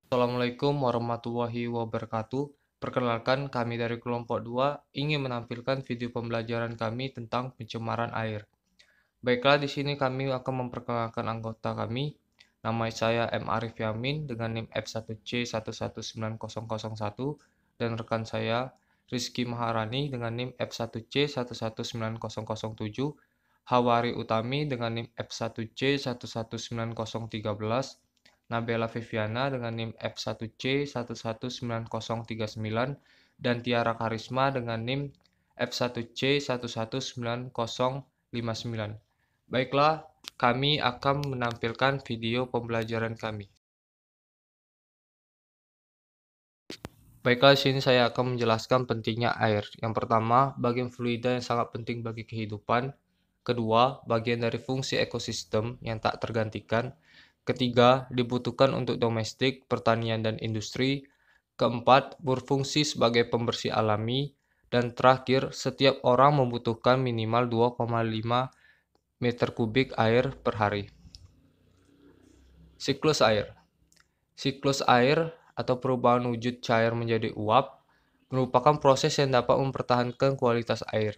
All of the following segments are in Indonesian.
Assalamualaikum warahmatullahi wabarakatuh. Perkenalkan, kami dari kelompok 2 ingin menampilkan video pembelajaran kami tentang pencemaran air. Baiklah, di sini kami akan memperkenalkan anggota kami. Nama saya M. Arif Yamin dengan NIM F1C119001 dan rekan saya Rizky Maharani dengan NIM F1C119007, Hawari Utami dengan NIM F1C119013, Nabela Viviana dengan NIM F1C119039, dan Tiara Karisma dengan NIM F1C119059. Baiklah, kami akan menampilkan video pembelajaran kami. Baiklah, di sini saya akan menjelaskan pentingnya air. Yang pertama, bagian fluida yang sangat penting bagi kehidupan. Kedua, bagian dari fungsi ekosistem yang tak tergantikan. Ketiga, dibutuhkan untuk domestik, pertanian, dan industri. Keempat, berfungsi sebagai pembersih alami. Dan terakhir, setiap orang membutuhkan minimal 2,5 meter kubik air per hari. Siklus air. Siklus air atau perubahan wujud cair menjadi uap merupakan proses yang dapat mempertahankan kualitas air.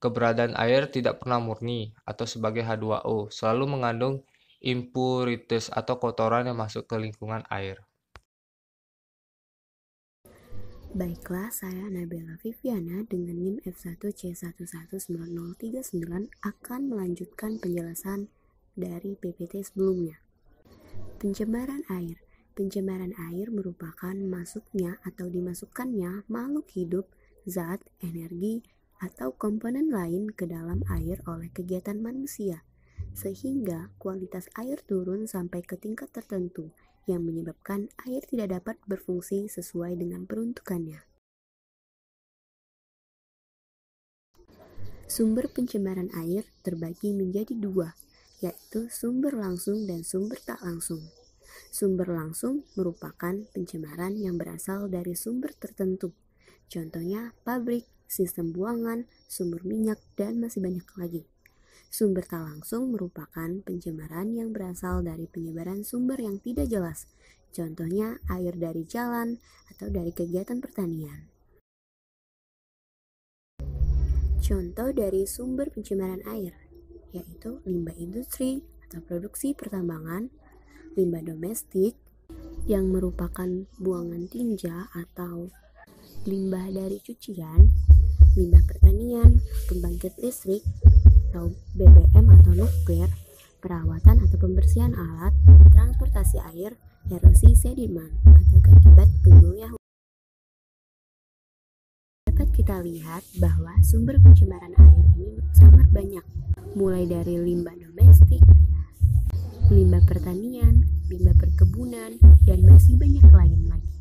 Keberadaan air tidak pernah murni atau sebagai H2O, selalu mengandung impurities atau kotoran yang masuk ke lingkungan air. Baiklah, saya Nabela Viviana dengan NIM F1C119039 akan melanjutkan penjelasan dari PPT sebelumnya. Pencemaran air. Pencemaran air merupakan masuknya atau dimasukkannya makhluk hidup, zat, energi, atau komponen lain ke dalam air oleh kegiatan manusia, sehingga kualitas air turun sampai ke tingkat tertentu yang menyebabkan air tidak dapat berfungsi sesuai dengan peruntukannya. Sumber pencemaran air terbagi menjadi dua, yaitu sumber langsung dan sumber tak langsung. Sumber langsung merupakan pencemaran yang berasal dari sumber tertentu, contohnya pabrik, sistem buangan, sumber minyak, dan masih banyak lagi. Sumber tak langsung merupakan pencemaran yang berasal dari penyebaran sumber yang tidak jelas, contohnya air dari jalan atau dari kegiatan pertanian. Contoh dari sumber pencemaran air yaitu limbah industri atau produksi pertambangan, limbah domestik yang merupakan buangan tinja atau limbah dari cucian, limbah pertanian, pembangkit listrik atau BBM atau nuklir, perawatan atau pembersihan alat, transportasi air, erosi sedimen atau akibat tumbuhnya. Dapat kita lihat bahwa sumber pencemaran air ini sangat banyak, mulai dari limbah domestik, limbah pertanian, limbah perkebunan, dan masih banyak lain lagi.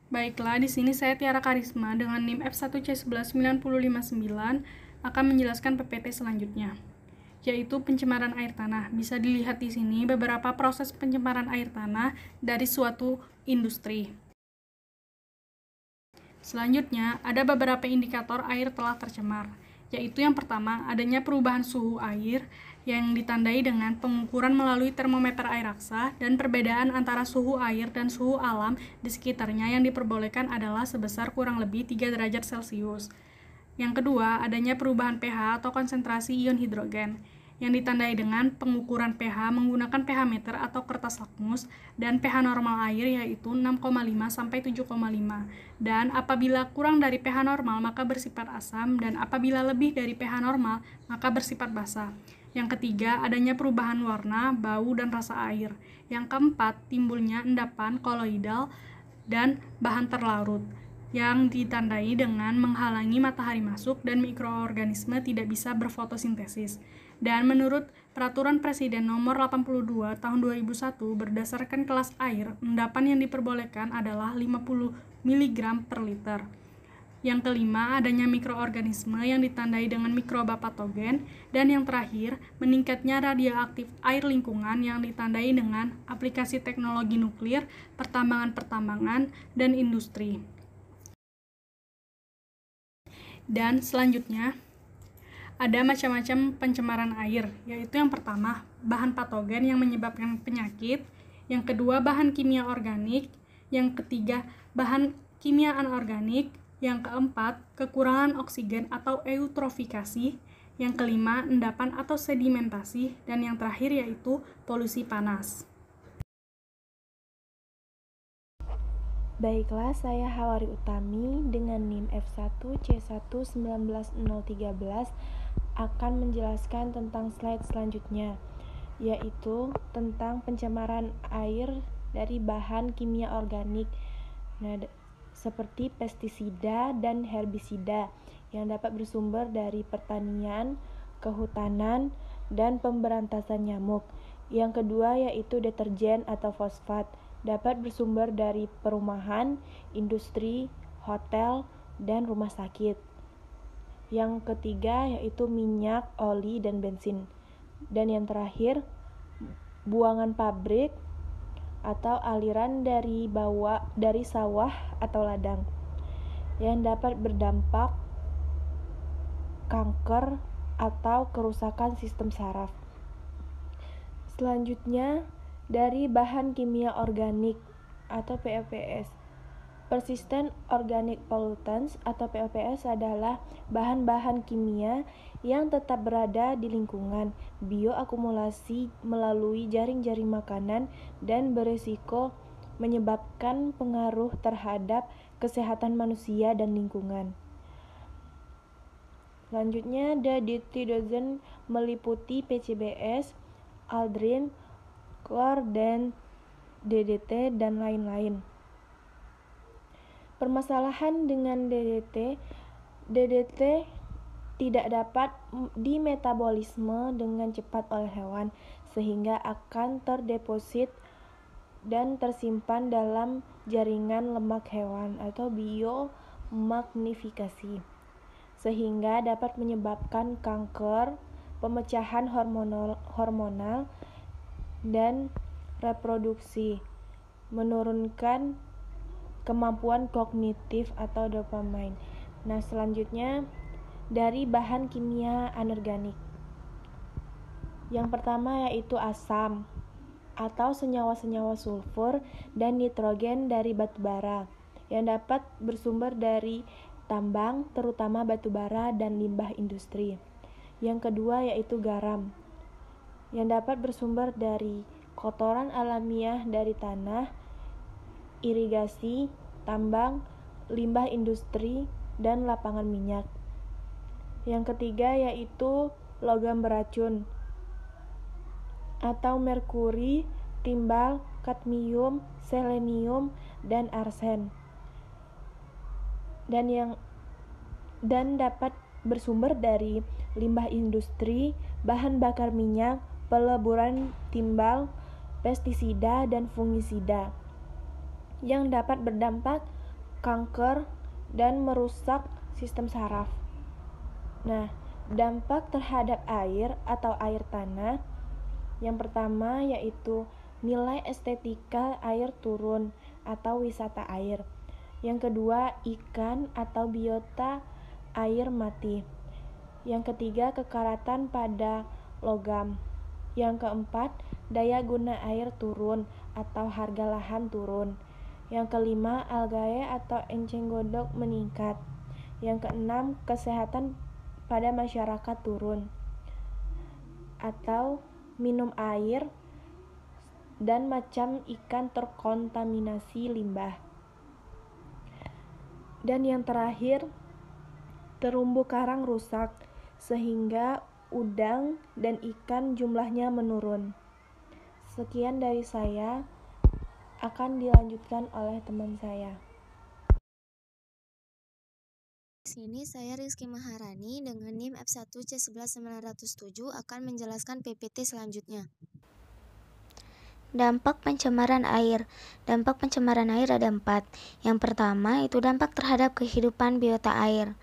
Baiklah, di sini saya Tiara Karisma dengan NIM F1C119059 akan menjelaskan PPT selanjutnya, yaitu pencemaran air tanah. Bisa dilihat di sini beberapa proses pencemaran air tanah dari suatu industri. Selanjutnya, ada beberapa indikator air telah tercemar, yaitu yang pertama, adanya perubahan suhu air yang ditandai dengan pengukuran melalui termometer air raksa dan perbedaan antara suhu air dan suhu alam di sekitarnya yang diperbolehkan adalah sebesar kurang lebih 3 derajat Celcius. Yang kedua, adanya perubahan pH atau konsentrasi ion hidrogen yang ditandai dengan pengukuran pH menggunakan pH meter atau kertas lakmus dan pH normal air yaitu 6,5 sampai 7,5. Dan apabila kurang dari pH normal maka bersifat asam dan apabila lebih dari pH normal maka bersifat basa. Yang ketiga, adanya perubahan warna, bau, dan rasa air. Yang keempat, timbulnya endapan koloidal dan bahan terlarut yang ditandai dengan menghalangi matahari masuk dan mikroorganisme tidak bisa berfotosintesis. Dan menurut Peraturan Presiden Nomor 82 Tahun 2001 berdasarkan kelas air, endapan yang diperbolehkan adalah 50 mg per liter. Yang kelima, adanya mikroorganisme yang ditandai dengan mikroba patogen. Dan yang terakhir, meningkatnya radioaktif air lingkungan yang ditandai dengan aplikasi teknologi nuklir, pertambangan-pertambangan, dan industri. Dan selanjutnya, Ada macam-macam pencemaran air, yaitu yang pertama, bahan patogen yang menyebabkan penyakit, yang kedua, bahan kimia organik, yang ketiga, bahan kimia anorganik, yang keempat, kekurangan oksigen atau eutrofikasi, yang kelima, endapan atau sedimentasi, dan yang terakhir yaitu polusi panas. Baiklah, saya Hawari Utami dengan NIM F1C1190013 akan menjelaskan tentang slide selanjutnya, yaitu tentang pencemaran air dari bahan kimia organik, seperti pestisida dan herbisida yang dapat bersumber dari pertanian, kehutanan, dan pemberantasan nyamuk. Yang kedua yaitu deterjen atau fosfat, dapat bersumber dari perumahan, industri, hotel, dan rumah sakit. Yang ketiga yaitu minyak, oli, dan bensin. Dan yang terakhir, buangan pabrik atau aliran dari sawah atau ladang yang dapat berdampak kanker atau kerusakan sistem saraf. Selanjutnya, dari bahan kimia organik atau POPs. Persistent Organic Pollutants atau POPs adalah bahan-bahan kimia yang tetap berada di lingkungan, bioakumulasi melalui jaring-jaring makanan, dan berisiko menyebabkan pengaruh terhadap kesehatan manusia dan lingkungan. Selanjutnya, the dirty dozen meliputi PCBs, aldrin, klor, dan DDT, dan lain-lain. Permasalahan dengan DDT tidak dapat dimetabolisme dengan cepat oleh hewan, sehingga akan terdeposit dan tersimpan dalam jaringan lemak hewan atau biomagnifikasi, sehingga dapat menyebabkan kanker, pemecahan hormonal, dan reproduksi, menurunkan kemampuan kognitif atau dopamin. Nah, selanjutnya dari bahan kimia anorganik. Yang pertama yaitu asam atau senyawa-senyawa sulfur dan nitrogen dari batu bara yang dapat bersumber dari tambang, terutama batu bara dan limbah industri. Yang kedua yaitu garam yang dapat bersumber dari kotoran alamiah dari tanah, irigasi, tambang, limbah industri, dan lapangan minyak. Yang ketiga yaitu logam beracun atau merkuri, timbal, kadmium, selenium, dan arsen. Dan dapat bersumber dari limbah industri, bahan bakar minyak, peleburan timbal, pestisida, dan fungisida yang dapat berdampak kanker dan merusak sistem saraf. Nah, dampak terhadap air atau air tanah. Yang pertama yaitu nilai estetika air turun atau wisata air. Yang kedua, ikan atau biota air mati. Yang ketiga, kekaratan pada logam. Yang keempat, daya guna air turun atau harga lahan turun. Yang kelima, algae atau enceng gondok meningkat. Yang keenam, kesehatan pada masyarakat turun atau minum air dan macam ikan terkontaminasi limbah. Dan yang terakhir, terumbu karang rusak sehingga udang dan ikan jumlahnya menurun. Sekian dari saya, akan dilanjutkan oleh teman saya. Di sini saya Rizky Maharani dengan NIM F1C11907 akan menjelaskan PPT selanjutnya. Dampak pencemaran air. Dampak pencemaran air ada 4. Yang pertama itu dampak terhadap kehidupan biota air,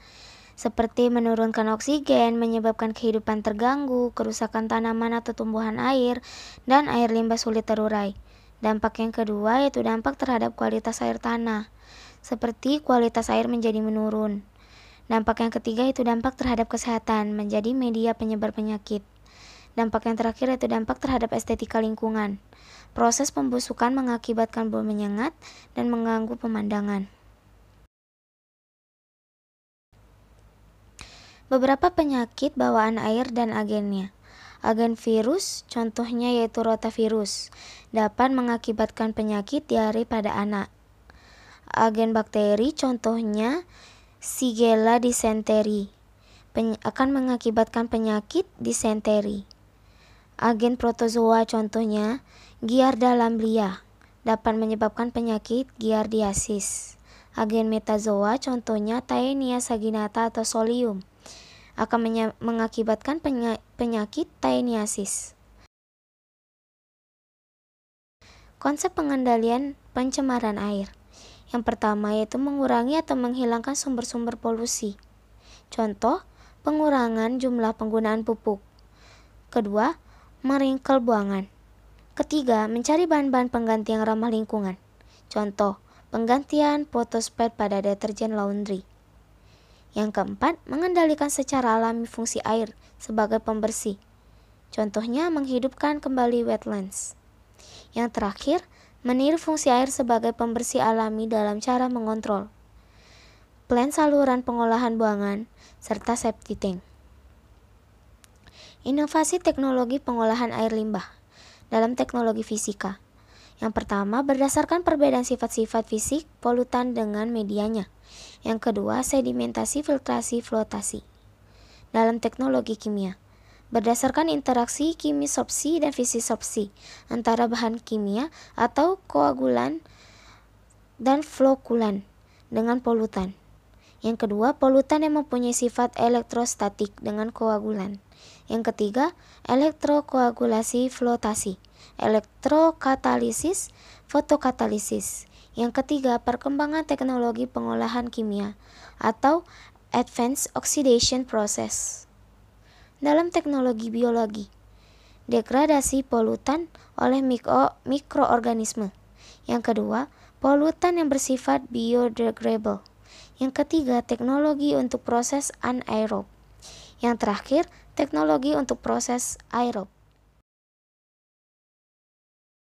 seperti menurunkan oksigen, menyebabkan kehidupan terganggu, kerusakan tanaman atau tumbuhan air, dan air limbah sulit terurai. Dampak yang kedua yaitu dampak terhadap kualitas air tanah, seperti kualitas air menjadi menurun. Dampak yang ketiga itu dampak terhadap kesehatan, menjadi media penyebar penyakit. Dampak yang terakhir yaitu dampak terhadap estetika lingkungan. Proses pembusukan mengakibatkan bau menyengat dan mengganggu pemandangan. Beberapa penyakit bawaan air dan agennya. Agen virus, contohnya yaitu rotavirus, dapat mengakibatkan penyakit diare pada anak. Agen bakteri, contohnya Shigella dysentery, akan mengakibatkan penyakit disenteri. Agen protozoa, contohnya Giardia lamblia, dapat menyebabkan penyakit giardiasis. Agen metazoa, contohnya Taenia saginata atau Solium, akan mengakibatkan penyakit taeniasis. Konsep pengendalian pencemaran air. Yang pertama yaitu mengurangi atau menghilangkan sumber-sumber polusi. Contoh, pengurangan jumlah penggunaan pupuk. Kedua, meringkel buangan. Ketiga, mencari bahan-bahan pengganti yang ramah lingkungan. Contoh, penggantian phosphate pada deterjen laundry. Yang keempat, mengendalikan secara alami fungsi air sebagai pembersih. Contohnya, menghidupkan kembali wetlands. Yang terakhir, meniru fungsi air sebagai pembersih alami dalam cara mengontrol plan saluran pengolahan buangan, serta septic tank. Inovasi teknologi pengolahan air limbah dalam teknologi fisika. Yang pertama, berdasarkan perbedaan sifat-sifat fisik polutan dengan medianya. Yang kedua, sedimentasi, filtrasi, flotasi. Dalam teknologi kimia, berdasarkan interaksi kimisopsi dan fisisopsi antara bahan kimia atau koagulan dan flokulan dengan polutan. Yang kedua, polutan yang mempunyai sifat elektrostatik dengan koagulan. Yang ketiga, elektrokoagulasi flotasi, elektrokatalisis, fotokatalisis. Yang ketiga, perkembangan teknologi pengolahan kimia atau advanced oxidation process. Dalam teknologi biologi, degradasi polutan oleh mikroorganisme. Yang kedua, polutan yang bersifat biodegradable. Yang ketiga, teknologi untuk proses anaerob. Yang terakhir, teknologi untuk proses aerob.